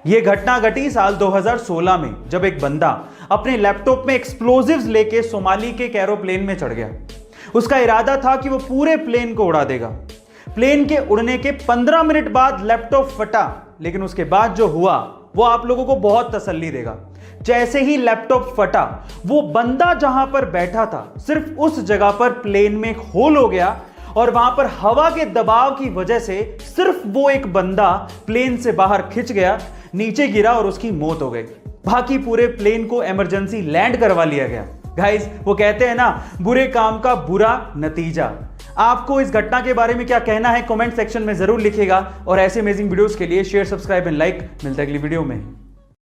ये घटना घटी साल 2016 में, जब एक बंदा अपने लैपटॉप में एक्सप्लोजिव्स लेके सोमाली के एक एरोप्लेन में चढ़ गया। उसका इरादा था कि वो पूरे प्लेन को उड़ा देगा। प्लेन के उड़ने के 15 मिनट बाद लैपटॉप फटा, लेकिन उसके बाद जो हुआ वो आप लोगों को बहुत तसल्ली देगा। जैसे ही लैपटॉप फटा, वो बंदा जहां पर बैठा था सिर्फ उस जगह पर प्लेन में एक होल हो गया और वहां पर हवा के दबाव की वजह से सिर्फ वो एक बंदा प्लेन से बाहर खिंच गया, नीचे गिरा और उसकी मौत हो गई। बाकी पूरे प्लेन को इमरजेंसी लैंड करवा लिया गया। गाइस, वो कहते हैं ना, बुरे काम का बुरा नतीजा। आपको इस घटना के बारे में क्या कहना है कमेंट सेक्शन में जरूर लिखिएगा और ऐसे अमेजिंग वीडियोस के लिए शेयर, सब्सक्राइब एंड लाइक। मिलते हैं अगली वीडियो में।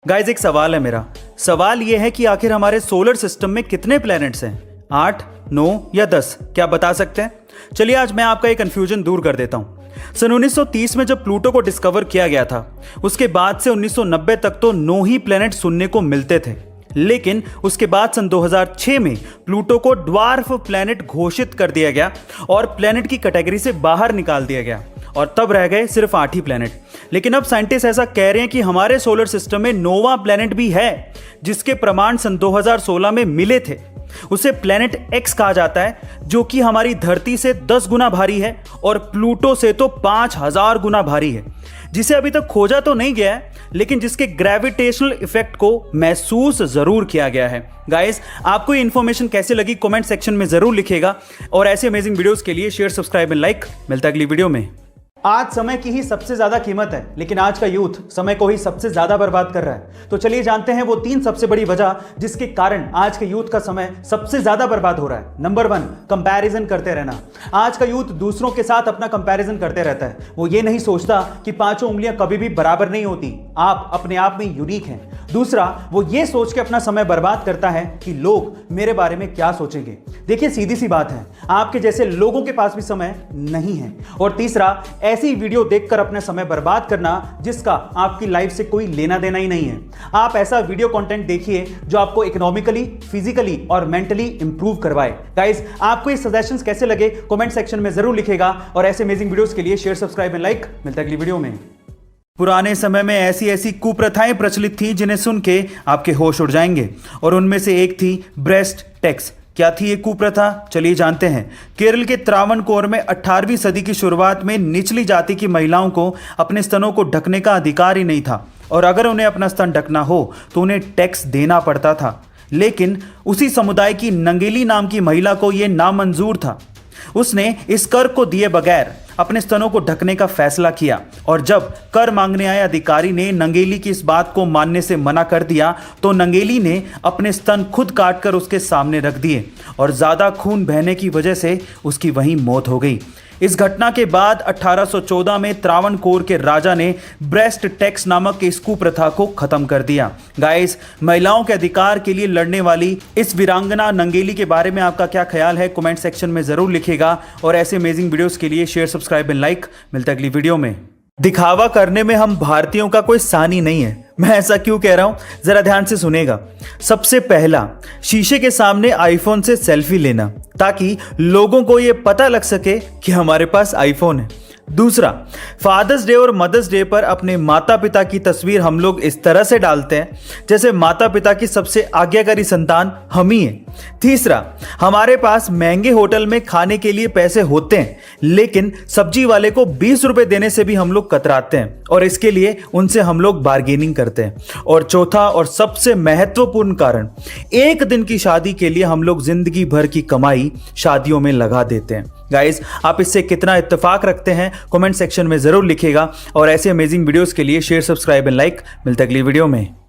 गाइस, एक सवाल है मेरा। सवाल यह है कि आखिर हमारे सोलर सिस्टम में कितने प्लैनेट्स हैं? 8, 9 या 10? क्या बता सकते हैं? चलिए आज मैं आपका ये कंफ्यूजन दूर कर देता हूं। सन 1930 में जब प्लूटो को डिस्कवर किया गया था, उसके बाद से 1990 तक तो 9 ही प्लैनेट सुनने को मिलते थे। लेकिन उसके बाद सन 2006 में प्लूटो को ड्वार्फ प्लैनेट घोषित कर दिया गया और प्लैनेट की कैटेगरी से बाहर निकाल दिया गया और तब रह गए सिर्फ 8 ही प्लैनेट। लेकिन अब साइंटिस्ट ऐसा कह रहे हैं कि हमारे सोलर सिस्टम में 9वां प्लैनेट भी है, जिसके प्रमाण सन 2016 में मिले थे। उसे प्लैनेट एक्स कहा जाता है, जो कि हमारी धरती से 10 गुना भारी है और प्लूटो से तो 5000 गुना भारी है, जिसे अभी तक खोजा तो नहीं गया है, लेकिन जिसके ग्रेविटेशनल इफेक्ट को महसूस जरूर किया गया है। गाइस, आपको ये इंफॉर्मेशन कैसे लगी कमेंट सेक्शन में जरूर लिखिएगा और ऐसे अमेजिंग वीडियोस के लिए शेयर, सब्सक्राइब एंड लाइक। मिलता है अगली वीडियो में। आज समय की ही सबसे ज्यादा कीमत है, लेकिन आज का यूथ समय को ही सबसे ज्यादा बर्बाद कर रहा है। तो चलिए जानते हैं वो 3 सबसे बड़ी वजह जिसके कारण आज के यूथ का समय सबसे ज्यादा बर्बाद हो रहा है। नंबर 1, कंपैरिजन करते रहना। आज का यूथ दूसरों के साथ अपना कंपैरिजन करते रहता है। वो ये नहीं सोचता कि 5 उंगलियां कभी भी बराबर नहीं होती, आप अपने आप में यूनिक हैं। दूसरा, वो ये सोच के अपना समय बर्बाद करता है कि लोग मेरे बारे में क्या सोचेंगे। देखिए, सीधी सी बात है, आपके जैसे लोगों के पास भी समय नहीं है। और तीसरा, ऐसी वीडियो देखकर अपना समय बर्बाद करना जिसका आपकी लाइफ से कोई लेना देना ही नहीं है। आप ऐसा वीडियो कंटेंट देखिए जो आपको इकोनॉमिकली, फिजिकली और मेंटली इंप्रूव करवाए। गाइस, आपको ये सजेशंस कैसे लगे कमेंट सेक्शन में जरूर लिखिएगा और ऐसे अमेजिंग वीडियोस के लिए शेयर, सब्सक्राइब एंड लाइक। मिलता है अगली वीडियो में। पुराने समय में ऐसी ऐसी कुप्रथाएं प्रचलित थी जिन्हें सुन के आपके होश उड़ जाएंगे, और उनमें से एक थी ब्रेस्ट टैक्स। क्या थी ये कुप्रथा? चलिए जानते हैं। केरल के त्रावणकोर में 18वीं सदी की शुरुआत में निचली जाति की महिलाओं को अपने स्तनों को ढकने का अधिकार ही नहीं था, और अगर उन्हें अपना स्तन ढकना हो तो उन्हें टैक्स देना पड़ता था। लेकिन उसी समुदाय की नंगेली नाम की महिला को यह नामंजूर था। उसने इस कर को दिए बगैर अपने स्तनों को ढकने का फैसला किया, और जब कर मांगने आए अधिकारी ने नंगेली की इस बात को मानने से मना कर दिया तो नंगेली ने अपने स्तन खुद काटकर उसके सामने रख दिए और ज्यादा खून बहने की वजह से उसकी वहीं मौत हो गई। इस घटना के बाद 1814 में त्रावणकोर के राजा ने ब्रेस्ट टैक्स नामक इस कुप्रथा को खत्म कर दिया। गाइस, महिलाओं के अधिकार के लिए लड़ने वाली इस वीरांगना नंगेली के बारे में आपका क्या ख्याल है कमेंट सेक्शन में जरूर लिखिएगा और ऐसे अमेजिंग वीडियोस के लिए शेयर, सब्सक्राइब एंड लाइक। मिलता है अगली वीडियो में। दिखावा करने में हम भारतीयों का कोई सानी नहीं है। मैं ऐसा क्यों कह रहा हूं, जरा ध्यान से सुनेगा। सबसे पहला, शीशे के सामने आईफोन से सेल्फी लेना ताकि लोगों को यह पता लग सके कि हमारे पास आईफोन है। दूसरा, फादर्स डे और मदर्स डे पर अपने माता पिता की तस्वीर हम लोग इस तरह से डालते हैं जैसे माता पिता की सबसे आज्ञाकारी संतान हम ही हैं। तीसरा, हमारे पास महंगे होटल में खाने के लिए पैसे होते हैं, लेकिन सब्जी वाले को 20 रुपए देने से भी हम लोग कतराते हैं और इसके लिए उनसे हम लोग बार्गेनिंग करते हैं। और चौथा और सबसे महत्वपूर्ण कारण, एक दिन की शादी के लिए हम लोग जिंदगी भर की कमाई शादियों में लगा देते हैं। गाइस, आप इससे कितना इत्तेफाक रखते हैं कमेंट सेक्शन में जरूर लिखिएगा और ऐसे अमेजिंग वीडियोस के लिए शेयर, सब्सक्राइब एंड लाइक। मिलते हैं अगली वीडियो में।